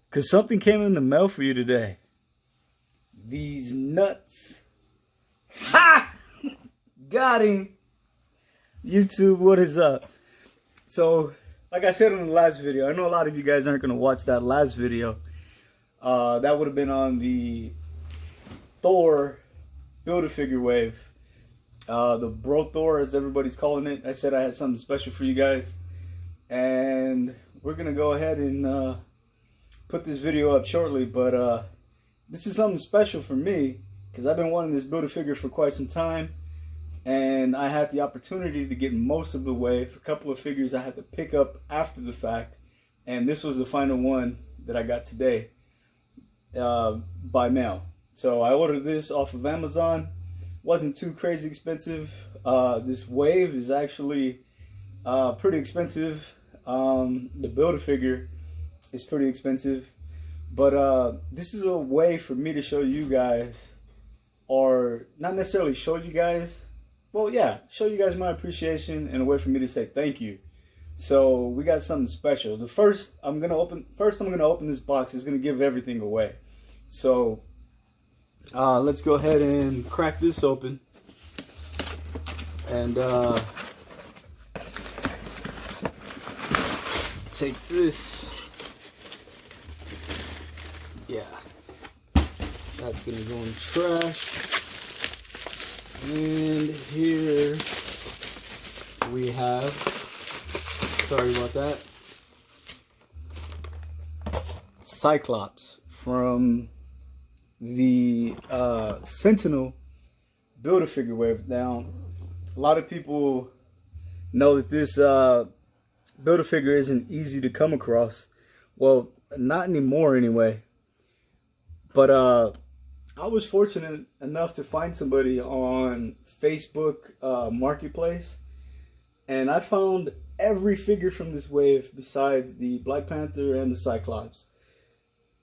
Because something came in the mail for you today. These nuts. Ha! Got him. YouTube, what is up? So, like I said in the last video, I know a lot of you guys aren't going to watch that last video. That would have been on the Thor Build-A-Figure wave. The Bro Thor, as everybody's calling it. I said I had something special for you guys. And we're going to go ahead and put this video up shortly. But this is something special for me, because I've been wanting this Build-A-Figure for quite some time. And I had the opportunity to get most of the wave. A couple of figures I had to pick up after the fact. And this was the final one that I got today by mail. So I ordered this off of Amazon. Wasn't too crazy expensive. This wave is actually pretty expensive. The Build-A-Figure is pretty expensive. But this is a way for me to show you guys, or not necessarily show you guys, well, yeah, show you guys my appreciation and a way for me to say thank you. So we got something special. First I'm gonna open this box. It's gonna give everything away. So let's go ahead and crack this open. And take this. Yeah, that's gonna go in the trash. And here we have, sorry about that, Cyclops from the Sentinel Build-A-Figure wave. Now, a lot of people know that this Build-A-Figure isn't easy to come across. Well, not anymore anyway. But I was fortunate enough to find somebody on Facebook Marketplace, and I found every figure from this wave besides the Black Panther and the Cyclops.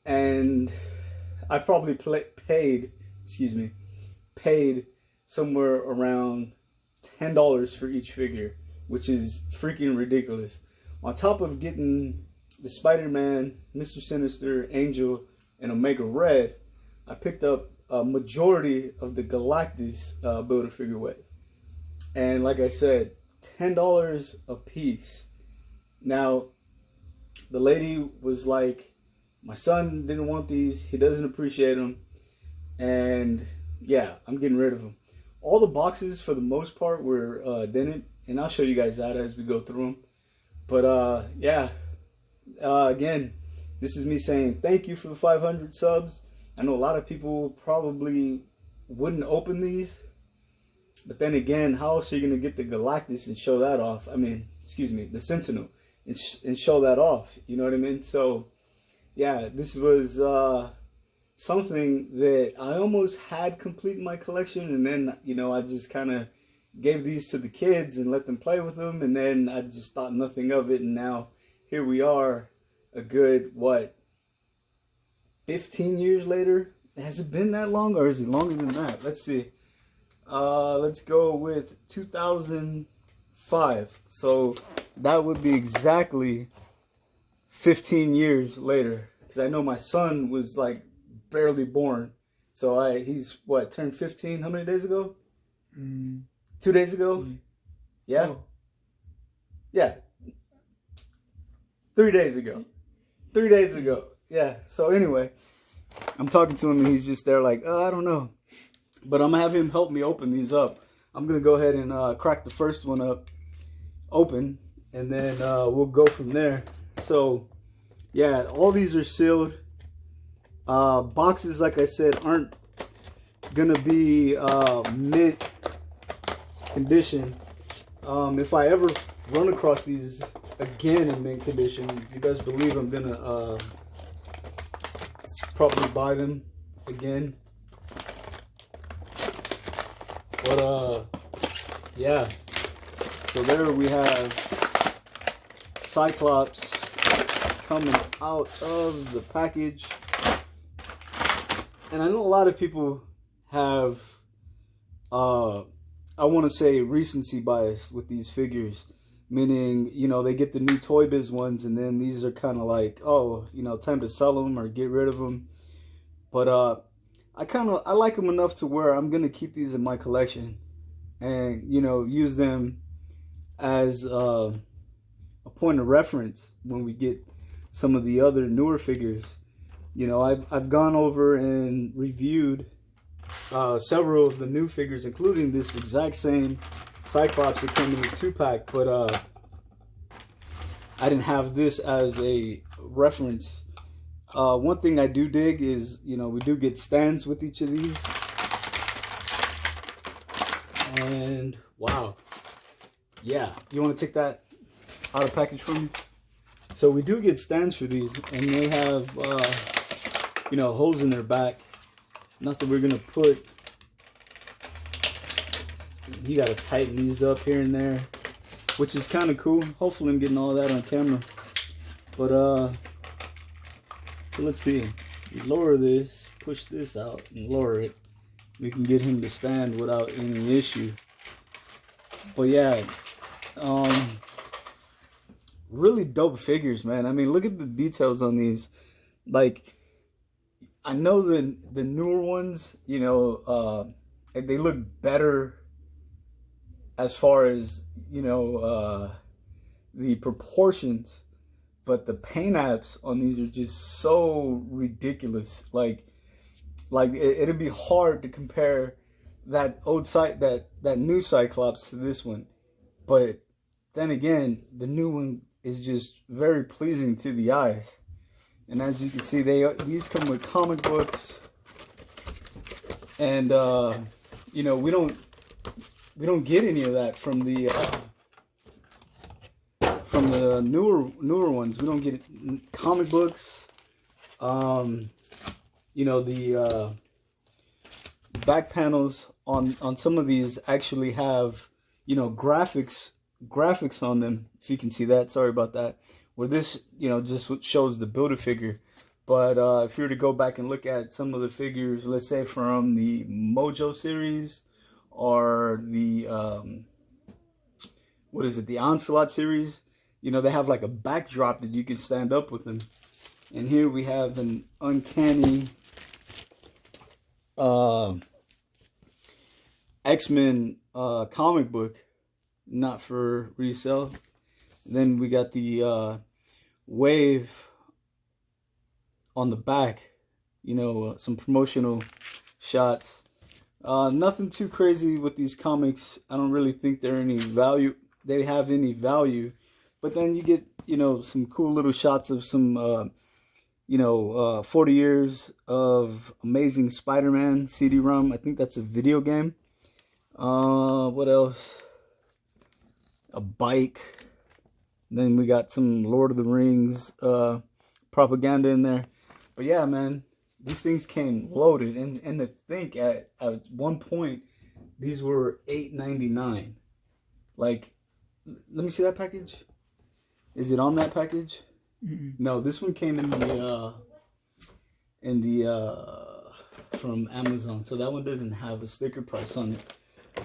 And I probably paid somewhere around $10 for each figure, which is freaking ridiculous. On top of getting the Spider-Man, Mr. Sinister, Angel, and Omega Red, I picked up a majority of the Galactus Build-A-Figure wave. And like I said, $10 a piece. Now, the lady was like, my son didn't want these. He doesn't appreciate them. And yeah, I'm getting rid of them. All the boxes, for the most part, were dented. And I'll show you guys that as we go through them. But yeah, again, this is me saying thank you for the 500 subs. I know a lot of people probably wouldn't open these, but then again, how else are you going to get the Galactus and show that off? I mean, excuse me, the Sentinel and show that off, you know what I mean? So, yeah, this was something that I almost had complete in my collection, and then, you know, I just kind of gave these to the kids and let them play with them, and then I just thought nothing of it, and now here we are, a good, what, 15 years later? Has it been that long, or is it longer than that? Let's see. Let's go with 2005. So that would be exactly 15 years later. Because I know my son was like barely born. So he's what, turned 15 how many days ago? 2 days ago? Yeah? Oh. Yeah. 3 days ago. 3 days ago. Yeah, so anyway, I'm talking to him and he's just there like, I don't know. But I'm going to have him help me open these up. I'm going to go ahead and crack the first one up open, and then we'll go from there. So, yeah, all these are sealed. Boxes, like I said, aren't going to be mint condition. If I ever run across these again in mint condition, you guys believe I'm going to probably buy them again. But yeah, so there we have Cyclops coming out of the package. And I know a lot of people have I want to say recency bias with these figures, meaning, you know, they get the new Toy Biz ones, and then these are kind of like, oh, you know, time to sell them or get rid of them. But I like them enough to where I'm gonna keep these in my collection, and, you know, use them as a point of reference when we get some of the other newer figures. You know, I've gone over and reviewed several of the new figures, including this exact same Cyclops that came in the 2-pack, but I didn't have this as a reference. One thing I do dig is, you know, we do get stands with each of these. And wow, yeah, you want to take that out of package for me? So we do get stands for these, and they have you know, holes in their back. Nothing we're gonna put. You gotta tighten these up here and there, which is kind of cool. Hopefully I'm getting all of that on camera. But so let's see. We lower this, push this out, and lower it. We can get him to stand without any issue. But yeah, really dope figures, man. I mean, look at the details on these. Like, I know the newer ones, you know, they look better as far as, you know, the proportions, but the paint apps on these are just so ridiculous. Like it'd be hard to compare that that new Cyclops to this one. But then again, the new one is just very pleasing to the eyes. And as you can see, these come with comic books, and you know, we don't get any of that from the newer ones. We don't get comic books. You know, the back panels on some of these actually have, you know, graphics on them. If you can see that, sorry about that. Where this, you know, just shows the Build-A-Figure. But if you were to go back and look at some of the figures, let's say from the Mojo series, or the what is it, the Onslaught series, you know, they have like a backdrop that you can stand up with them. And here we have an Uncanny X-Men comic book, not for resale. Then we got the Wave on the back, you know, some promotional shots. Nothing too crazy with these comics. I don't really think they have any value. But then you get, you know, some cool little shots of some, you know, 40 years of Amazing Spider-Man CD-ROM. I think that's a video game. What else? A bike. Then we got some Lord of the Rings propaganda in there. But yeah, man, these things came loaded. And to think, at one point, these were $8.99. Like, let me see that package. Is it on that package? Mm-mm. No, this one came in the from Amazon. So that one doesn't have a sticker price on it.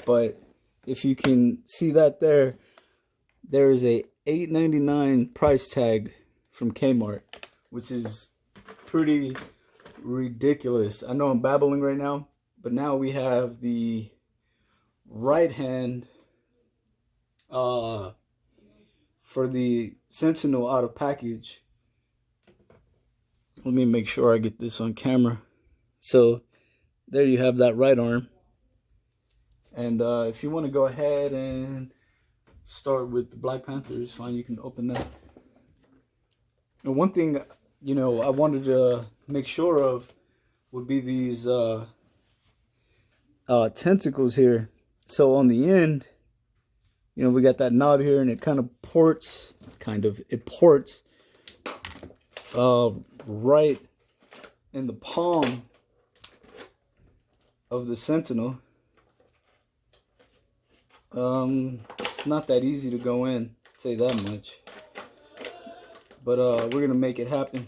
But if you can see that there is a $8.99 price tag from Kmart, which is pretty ridiculous. I know I'm babbling right now, but now we have the right hand for the Sentinel out of package. Let me make sure I get this on camera. So there you have that right arm. And if you want to go ahead and start with the Black Panther, it's fine. You can open that. And one thing, you know, I wanted to make sure of would be these tentacles here. So on the end, you know, we got that knob here, and it kind of ports, right in the palm of the Sentinel. It's not that easy to go in, I'll tell you that much. But we're gonna make it happen.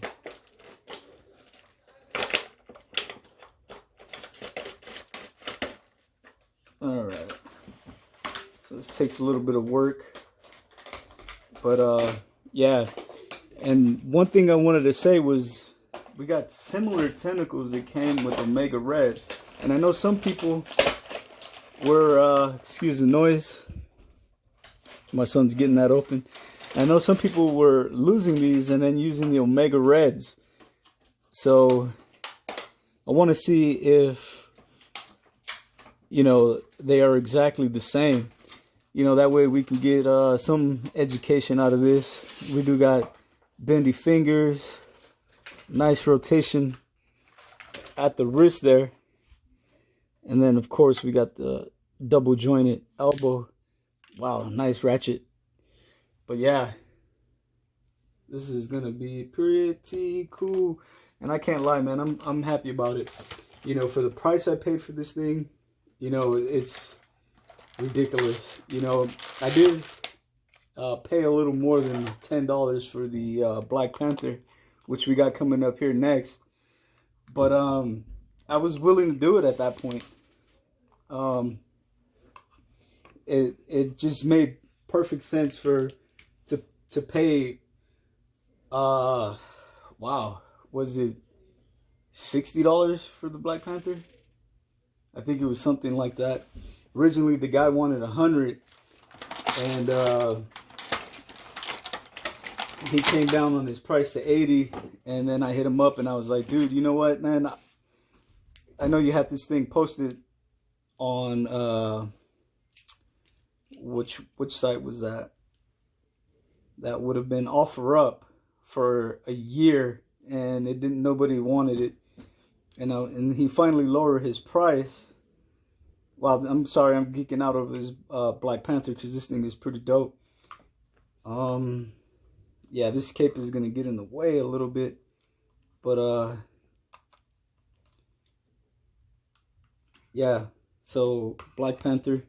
Alright. So this takes a little bit of work. But yeah. And one thing I wanted to say was we got similar tentacles that came with Omega Red. And I know some people were, excuse the noise, my son's getting that open. I know some people were losing these and then using the Omega Reds. So I want to see if, you know, they are exactly the same. You know, that way we can get some education out of this. We do got bendy fingers, nice rotation at the wrist there. And then, of course, we got the double jointed elbow. Wow, nice ratchet. But yeah, this is going to be pretty cool. And I can't lie, man, I'm happy about it. You know, for the price I paid for this thing, you know, it's ridiculous. You know, I did pay a little more than $10 for the Black Panther, which we got coming up here next. But I was willing to do it at that point. It just made perfect sense to pay. Wow, was it $60 for the Black Panther? I think it was something like that. Originally, the guy wanted $100, and he came down on his price to $80. And then I hit him up, and I was like, "Dude, you know what, man? I know you had this thing posted on which site was that? That would have been OfferUp for a year, and nobody wanted it. And he finally lowered his price. Wow, I'm sorry, I'm geeking out over this Black Panther because this thing is pretty dope. Yeah, this cape is gonna get in the way a little bit, but yeah. So Black Panther.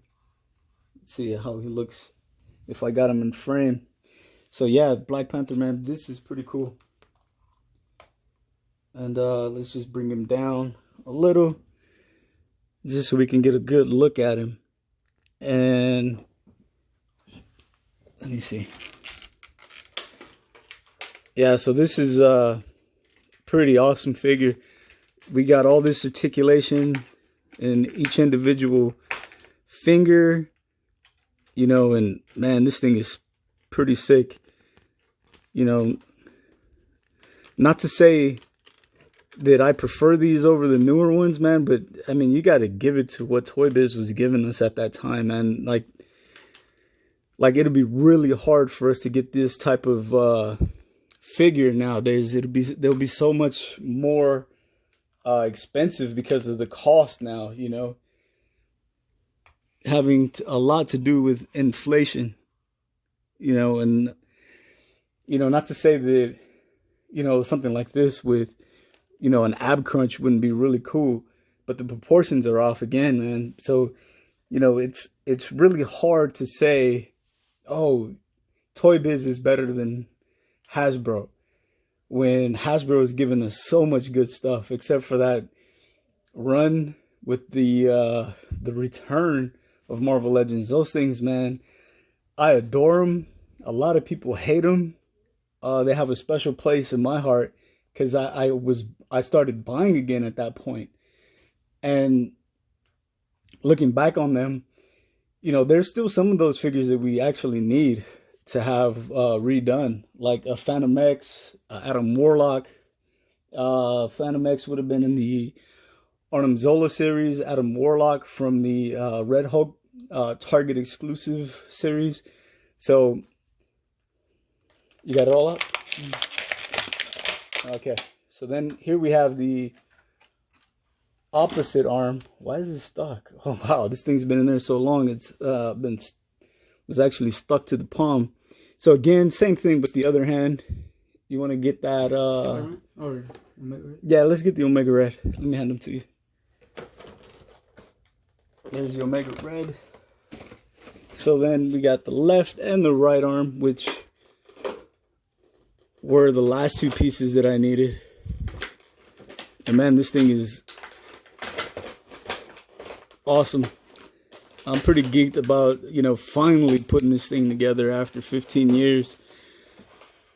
Let's see how he looks if I got him in frame. So yeah, Black Panther, man, this is pretty cool. And let's just bring him down a little, just so we can get a good look at him. And let me see. Yeah, so this is a pretty awesome figure. We got all this articulation in each individual finger, you know, and man, this thing is pretty sick. You know, not to say that I prefer these over the newer ones, man, but I mean, you got to give it to what Toy Biz was giving us at that time, man. Like it'll be really hard for us to get this type of figure nowadays. They'll be so much more expensive because of the cost now, you know, having a lot to do with inflation, you know. And you know, not to say that, you know, something like this with, you know, an ab crunch wouldn't be really cool, but the proportions are off again, man. So, you know, it's really hard to say, oh, Toy Biz is better than Hasbro, when Hasbro has given us so much good stuff, except for that run with the return of Marvel Legends. Those things, man, I adore them. A lot of people hate them. They have a special place in my heart because I started buying again at that point. And looking back on them, you know, there's still some of those figures that we actually need to have redone, like a Phantom X, Adam Warlock. Phantom X would have been in the Arnim Zola series, Adam Warlock from the Red Hulk Target exclusive series. So you got it all up? Okay. So then here we have the opposite arm. Why is it stuck? Oh wow, this thing's been in there so long. It's was actually stuck to the palm. So again, same thing with the other hand. You want to get that or Omega Red? Yeah, let's get the Omega Red. Let me hand them to you. There's the Omega Red. So then we got the left and the right arm, which were the last two pieces that I needed. And man, this thing is awesome. I'm pretty geeked about, you know, finally putting this thing together after 15 years.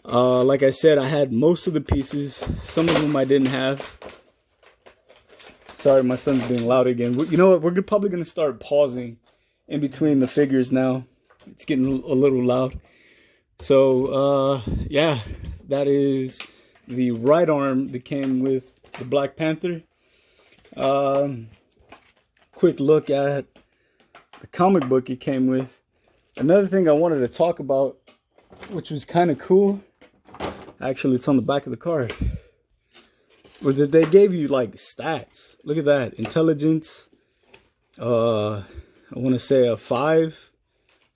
Like I said, I had most of the pieces. Some of them I didn't have. Sorry, my son's being loud again. You know what? We're probably going to start pausing in between the figures now. It's getting a little loud. So, yeah, that is the right arm that came with the Black Panther. Quick look at the comic book it came with. Another thing I wanted to talk about, which was kind of cool. Actually, it's on the back of the card. Or that they gave you like stats. Look at that. Intelligence. I want to say a 5.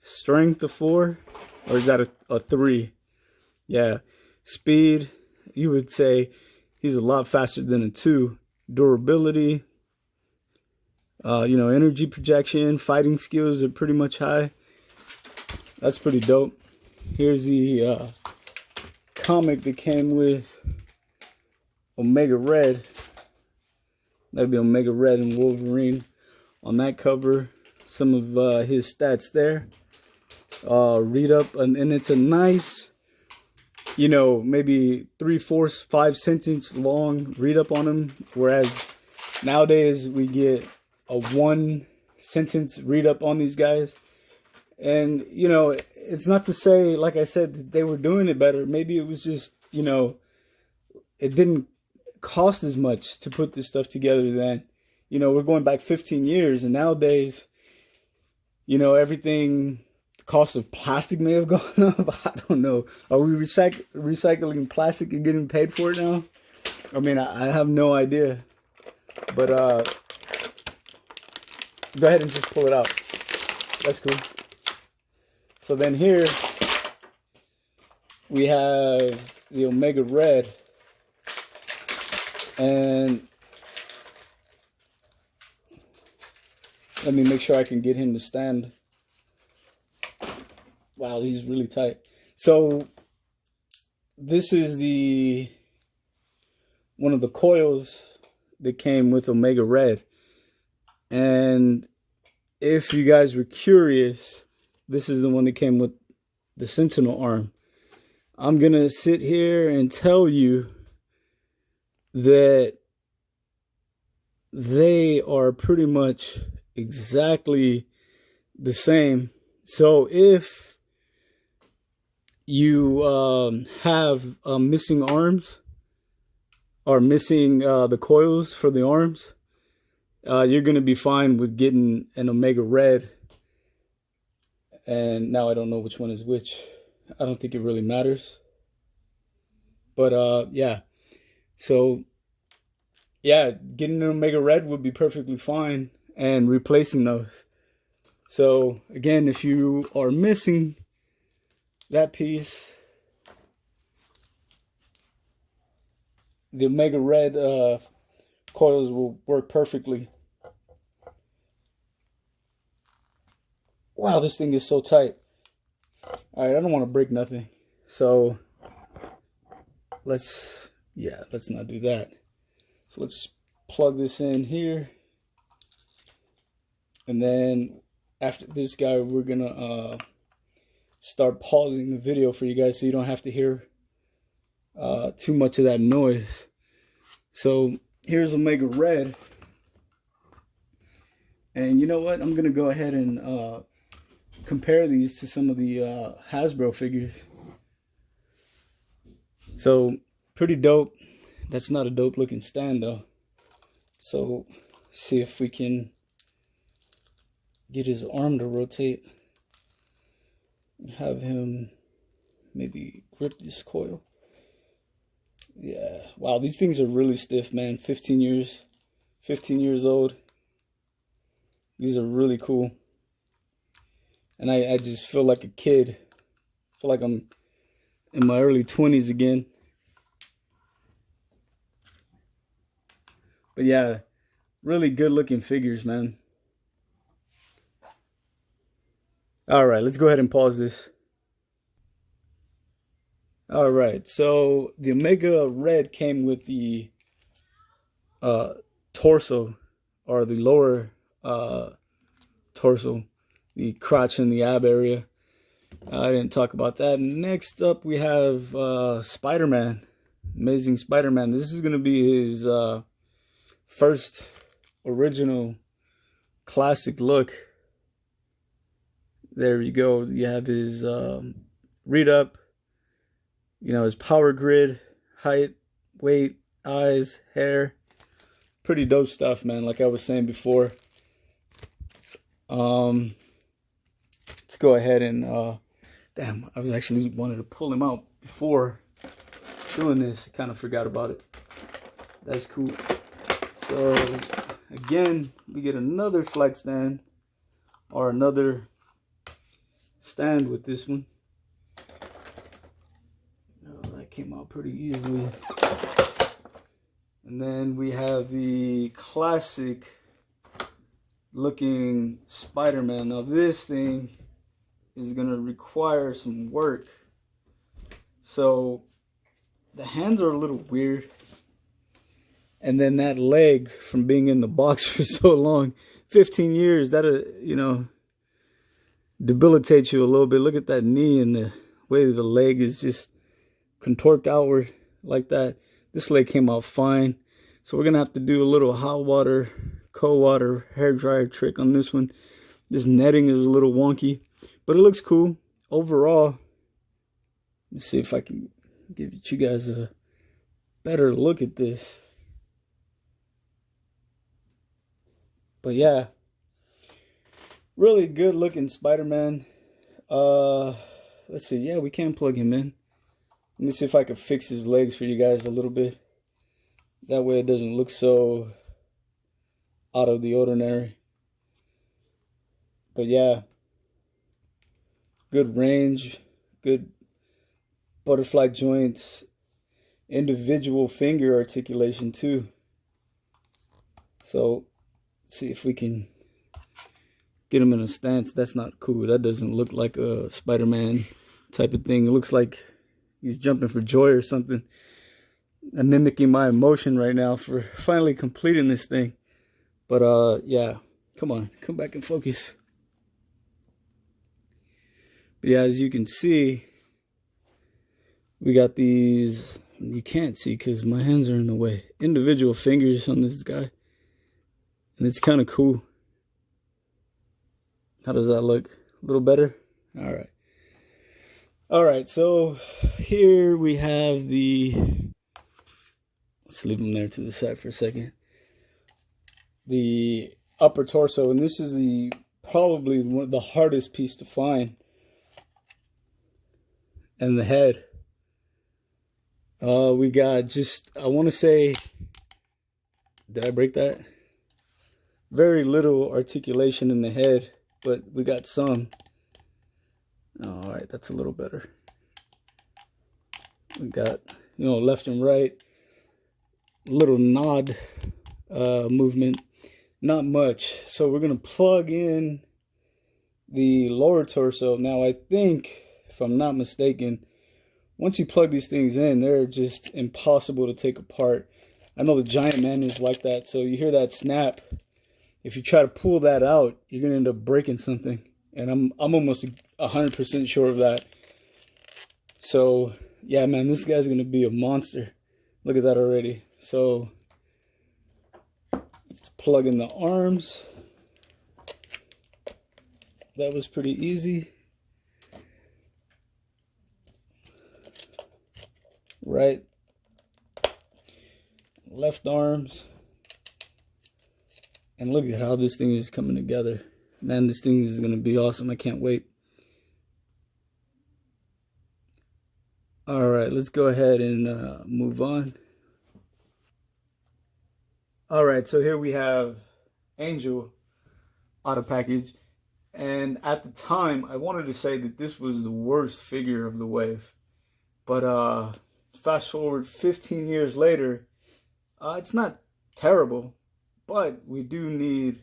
Strength a 4. Or is that a 3? Yeah. Speed. You would say he's a lot faster than a 2. Durability. You know, energy projection. Fighting skills are pretty much high. That's pretty dope. Here's the comic that came with Omega Red. That'd be Omega Red and Wolverine on that cover. Some of his stats there. Read up, and it's a nice, you know, maybe 3, 4, 5 sentence long read up on him. Whereas nowadays we get a 1 sentence read up on these guys. And, you know, it's not to say, like I said, that they were doing it better. Maybe it was just, you know, it didn't cost as much to put this stuff together then. You know, we're going back 15 years, and nowadays, you know, everything, the cost of plastic may have gone up. I don't know. Are we recycling plastic and getting paid for it now? I mean, I have no idea. But go ahead and just pull it out. That's cool. So then here we have the Omega Red, and let me make sure I can get him to stand. Wow, he's really tight. So this is one of the coils that came with Omega Red. And if you guys were curious, this is the one that came with the Sentinel arm. I'm going to sit here and tell you that they are pretty much exactly the same. So if you have missing arms or missing the coils for the arms, you're going to be fine with getting an Omega Red. And now I don't know which one is which. I don't think it really matters. But yeah. So yeah, getting an Omega Red would be perfectly fine, and replacing those. So again, if you are missing that piece, the Omega Red coils will work perfectly. Wow, this thing is so tight. Alright, I don't want to break nothing. So let's not do that. So let's plug this in here. And then after this guy, we're gonna start pausing the video for you guys so you don't have to hear too much of that noise. So here's Omega Red. And you know what? I'm gonna go ahead and compare these to some of the Hasbro figures. So pretty dope. That's not a dope looking stand though. So see if we can get his arm to rotate. Have him maybe grip this coil. Yeah. Wow, these things are really stiff, man. 15 years old. These are really cool. And I just feel like a kid. I feel like I'm in my early 20s again. But yeah, really good looking figures, man. Alright, let's go ahead and pause this. Alright, so the Omega Red came with the torso, or the lower torso, the crotch and the ab area. I didn't talk about that. Next up, we have Spider-Man. Amazing Spider-Man. This is going to be his first original classic look. There you go. You have his read up, you know, his power grid, height, weight, eyes, hair. Pretty dope stuff, man. Like I was saying before. Let's go ahead and damn, I was actually wanted to pull him out before doing this. Kind of forgot about it. That's cool. So again, we get another flag stand or another stand with this one. Oh, that came out pretty easily. And then we have the classic looking Spider-Man. Now this thing is gonna require some work. So the hands are a little weird. And then that leg, from being in the box for so long, 15 years, that, you know, debilitates you a little bit. Look at that knee and the way the leg is just contorted outward like that. This leg came out fine. So we're going to have to do a little hot water, cold water, hair dryer trick on this one. This netting is a little wonky, but it looks cool. Overall, let's see if I can give you guys a better look at this. But yeah, really good looking Spider-Man. Let's see. Yeah, we can plug him in. Let me see if I can fix his legs for you guys a little bit. That way it doesn't look so out of the ordinary. But yeah, good range, good butterfly joints, individual finger articulation too. So let's see if we can get him in a stance. That's not cool. That doesn't look like a Spider-Man type of thing. It looks like he's jumping for joy or something. I'm mimicking my emotion right now for finally completing this thing. But yeah, come on, come back and focus. But yeah, as you can see, we got these, you can't see because my hands are in the way, individual fingers on this guy. And it's kind of cool. How does that look? A little better? All right. All right, so here we have the, let's leave them there to the side for a second. The upper torso, and this is the probably one of the hardest piece to find. And the head. We got just, I want to say, did I break that? Very little articulation in the head, but we got some. All right, that's a little better. We got, you know, left and right, little nod movement, not much. So we're gonna plug in the lower torso. Now I think, if I'm not mistaken, once you plug these things in, they're just impossible to take apart. I know the Giant Man is like that, so you hear that snap. If you try to pull that out, you're gonna end up breaking something, and I'm almost 100% sure of that. So yeah, man, this guy's gonna be a monster. Look at that already. So let's plug in the arms. That was pretty easy. Right, left arms. And look at how this thing is coming together. Man, this thing is going to be awesome. I can't wait. All right, let's go ahead and move on. All right, so here we have Angel out of package. And at the time, I wanted to say that this was the worst figure of the wave. But fast forward 15 years later, it's not terrible. But we do need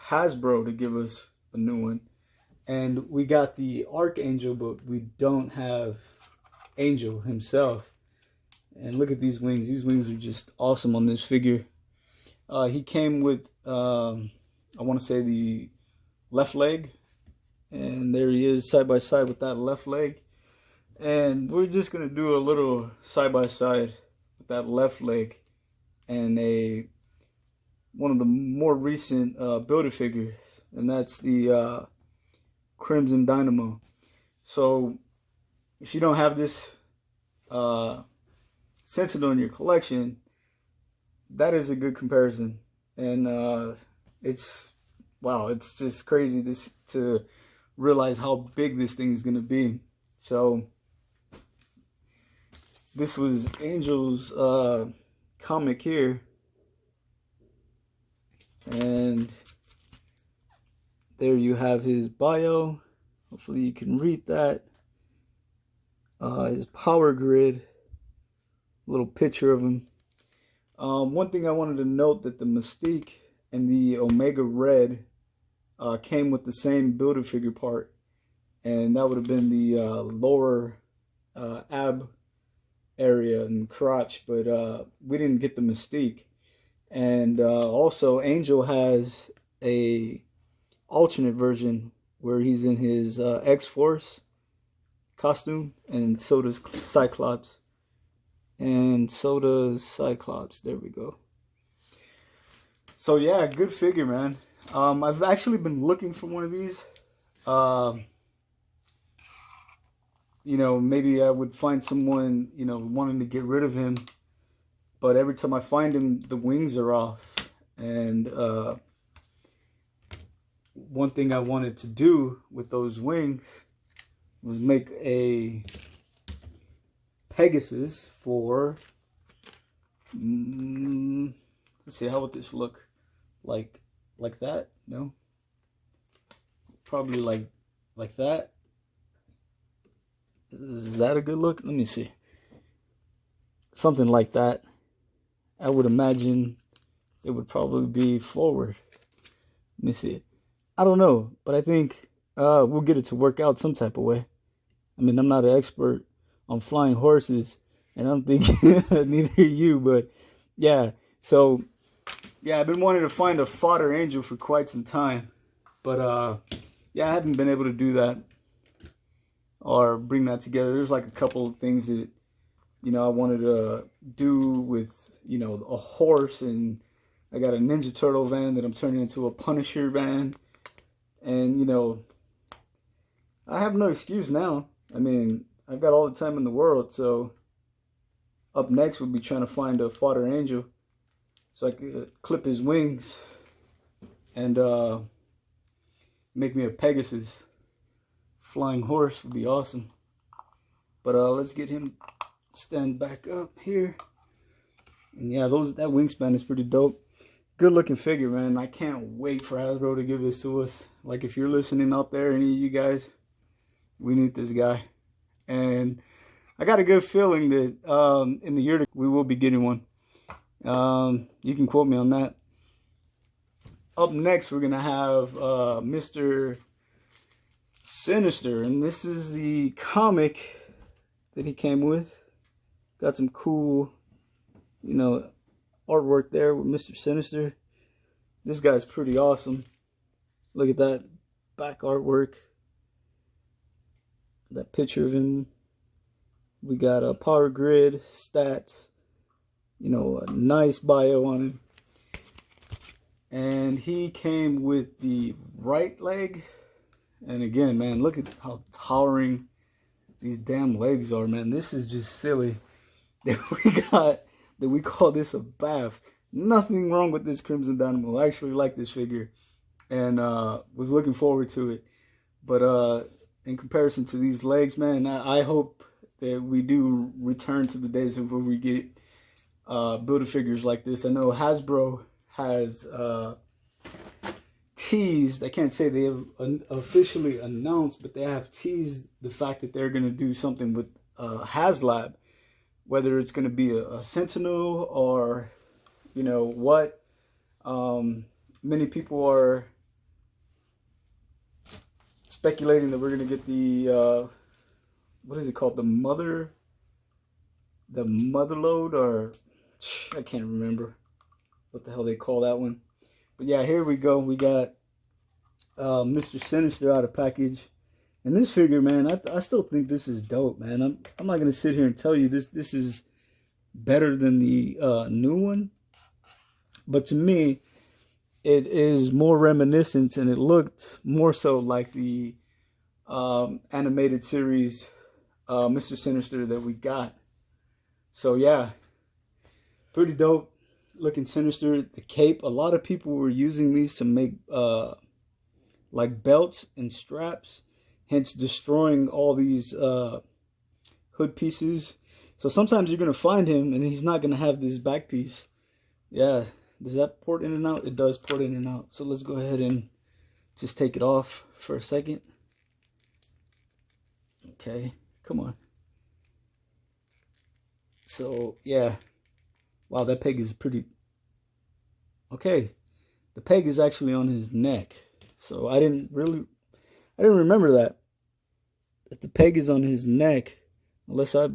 Hasbro to give us a new one. And we got the Archangel, but we don't have Angel himself. And look at these wings. These wings are just awesome on this figure. He came with, I want to say, the left leg And there he is side by side with that left leg. And we're just going to do a little side by side with that left leg and one of the more recent Build-A-Figures, and that's the Crimson Dynamo. So if you don't have this Sentinel in your collection, that is a good comparison. And it's just crazy to realize how big this thing is going to be. So this was Angel's comic here, and there you have his bio. Hopefully you can read that. His power grid, little picture of him. One thing I wanted to note, that the Mystique and the Omega Red came with the same Build-A-Figure part, and that would have been the lower ab area and crotch, but we didn't get the Mystique. And also Angel has a alternate version where he's in his X-Force costume, and so does Cyclops. And so does Cyclops. There we go. So yeah, good figure, man. I've actually been looking for one of these. You know, maybe I would find someone, you know, wanting to get rid of him. But every time I find him, the wings are off. And one thing I wanted to do with those wings was make a Pegasus for, let's see, how would this look? Like that? No? Probably like that. Is that a good look? Let me see. Something like that. I would imagine it would probably be forward. Let me see. I don't know, but I think we'll get it to work out some type of way. I mean, I'm not an expert on flying horses, and I don't think neither are you, but yeah. So yeah, I've been wanting to find a fodder Angel for quite some time, but yeah, I haven't been able to do that or bring that together. There's like a couple of things that, you know, I wanted to do with, you know, a horse, and I got a Ninja Turtle van that I'm turning into a Punisher van, and you know, I have no excuse now. I mean, I've got all the time in the world. So up next we'll be trying to find a fodder Angel so I could clip his wings and make me a Pegasus. Flying horse would be awesome. But let's get him stand back up here. And yeah, that wingspan is pretty dope. Good looking figure, man. I can't wait for Hasbro to give this to us. Like, if you're listening out there, any of you guys, we need this guy. And I got a good feeling that in the year we will be getting one. You can quote me on that. Up next, we're gonna have Mr. Sinister, and this is the comic that he came with. Got some cool, you know, artwork there with Mr. Sinister. This guy's pretty awesome. Look at that back artwork. That picture of him. We got a power grid, stats, you know, a nice bio on him. And he came with the right leg. And again, man, look at how towering these damn legs are, man. This is just silly that we call this a BAF. Nothing wrong with this Crimson Dynamo. I actually like this figure and was looking forward to it. But in comparison to these legs, man, I hope that we do return to the days of where we get Build-A-Figures like this. I know Hasbro has teased, I can't say they have officially announced, but they have teased the fact that they're going to do something with HasLab, whether it's going to be a Sentinel or, you know, what. Many people are speculating that we're going to get the, what is it called? The Motherload, or I can't remember what the hell they call that one. But yeah, here we go. We got Mr. Sinister out of package. And this figure, man, I still think this is dope, man. I'm not gonna sit here and tell you this is better than the new one, but to me, it is more reminiscent, and it looked more so like the animated series Mr. Sinister that we got. So yeah, pretty dope looking Sinister. The cape, a lot of people were using these to make like belts and straps, hence destroying all these hood pieces. So sometimes you're going to find him and he's not going to have this back piece. Yeah, does that port in and out? It does port in and out. So let's go ahead and just take it off for a second. Okay, come on. So yeah, wow, that peg is pretty. Okay, the peg is actually on his neck. So I didn't remember that the peg is on his neck, unless I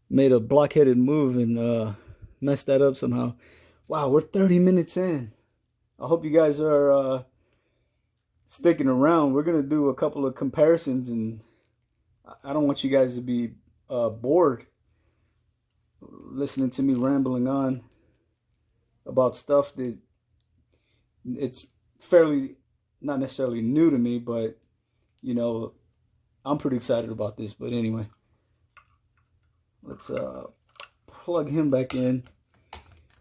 made a blockheaded move and messed that up somehow. Wow, we're 30 minutes in. I hope you guys are sticking around. We're gonna do a couple of comparisons, and I don't want you guys to be bored listening to me rambling on about stuff that it's fairly not necessarily new to me, but you know, I'm pretty excited about this. But anyway, let's plug him back in,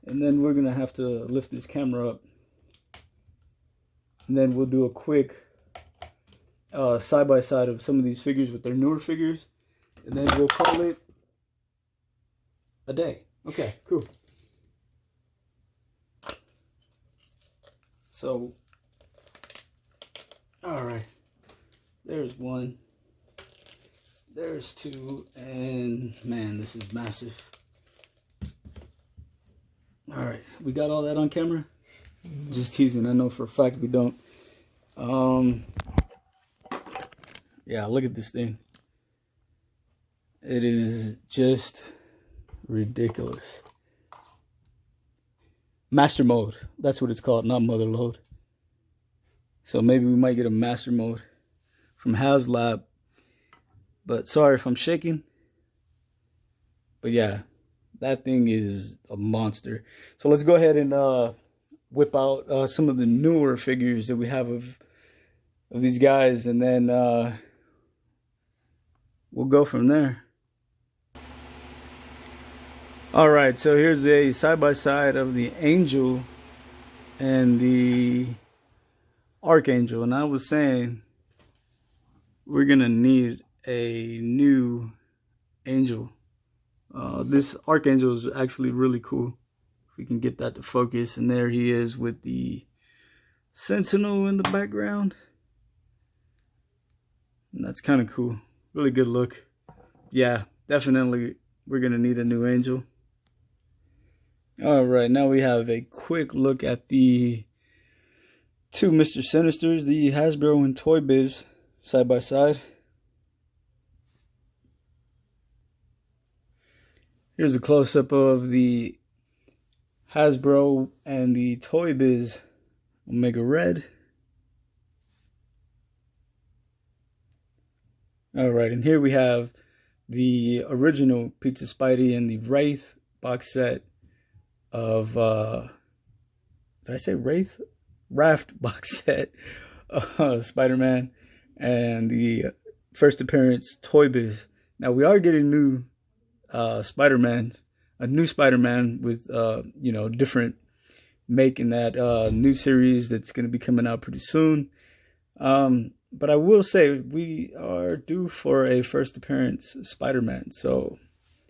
and then we're gonna have to lift this camera up, and then we'll do a quick side by side of some of these figures with their newer figures, and then we'll call it a day. Okay, cool. So, all right, there's one, there's two, and man, this is massive. All right, we got all that on camera? Just teasing, I know for a fact we don't. Yeah, look at this thing. It is just ridiculous. Master mode, that's what it's called, not mother load. So maybe we might get a master mode from HasLab. But sorry if I'm shaking. But yeah, that thing is a monster. So let's go ahead and whip out some of the newer figures that we have of these guys, and then we'll go from there. All right, so here's a side-by-side of the Angel and the Archangel. And I was saying we're gonna need a new Angel. This Archangel is actually really cool. If we can get that to focus. And there he is with the Sentinel in the background. And that's kind of cool. Really good look. Yeah, definitely we're gonna need a new Angel. All right, now we have a quick look at the two Mr. Sinisters, the Hasbro and Toy Biz side by side. Here's a close-up of the Hasbro and the Toy Biz Omega Red. All right, and here we have the original Pizza Spidey and the Wraith box set of did I say Wraith? Raft box set of Spider-Man and the first appearance Toy Biz. Now we are getting new Spider-Mans, a new Spider-Man with you know, different make in that new series that's going to be coming out pretty soon. But I will say we are due for a first appearance Spider-Man, so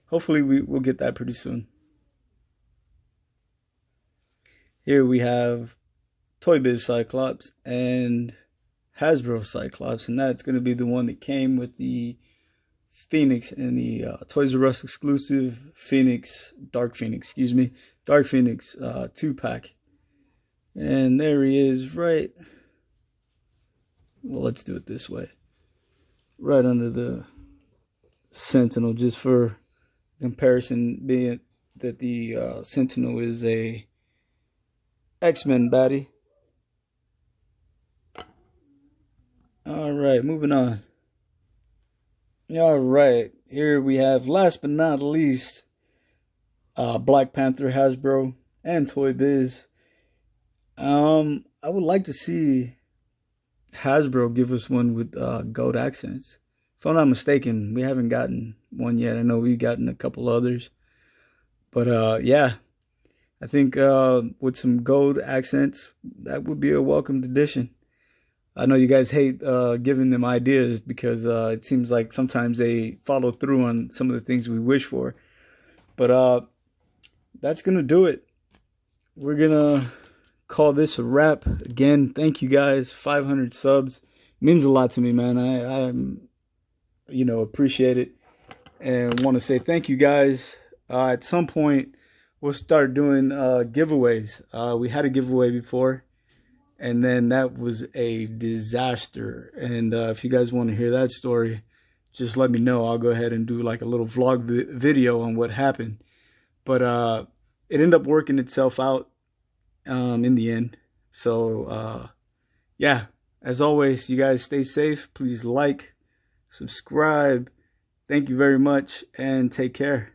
hopefully we'll get that pretty soon. Here we have Toy Biz Cyclops and Hasbro Cyclops, and that's going to be the one that came with the Phoenix and the Toys R Us exclusive Dark Phoenix 2-pack. And there he is, right. Well, let's do it this way. Right under the Sentinel, just for comparison, being that the Sentinel is a X-Men baddie. All right, moving on. All right, here we have, last but not least, Black Panther, Hasbro, and Toy Biz. I would like to see Hasbro give us one with gold accents. If I'm not mistaken, we haven't gotten one yet. I know we've gotten a couple others. But yeah, I think with some gold accents, that would be a welcomed addition. I know you guys hate giving them ideas because it seems like sometimes they follow through on some of the things we wish for. But that's going to do it. We're going to call this a wrap. Again, thank you guys. 500 subs means a lot to me, man. I appreciate it and want to say thank you guys. At some point, we'll start doing giveaways. We had a giveaway before, and then that was a disaster. And if you guys want to hear that story, just let me know. I'll go ahead and do like a little vlog video on what happened. But it ended up working itself out in the end. So yeah, as always, you guys stay safe. Please like, subscribe. Thank you very much, and take care.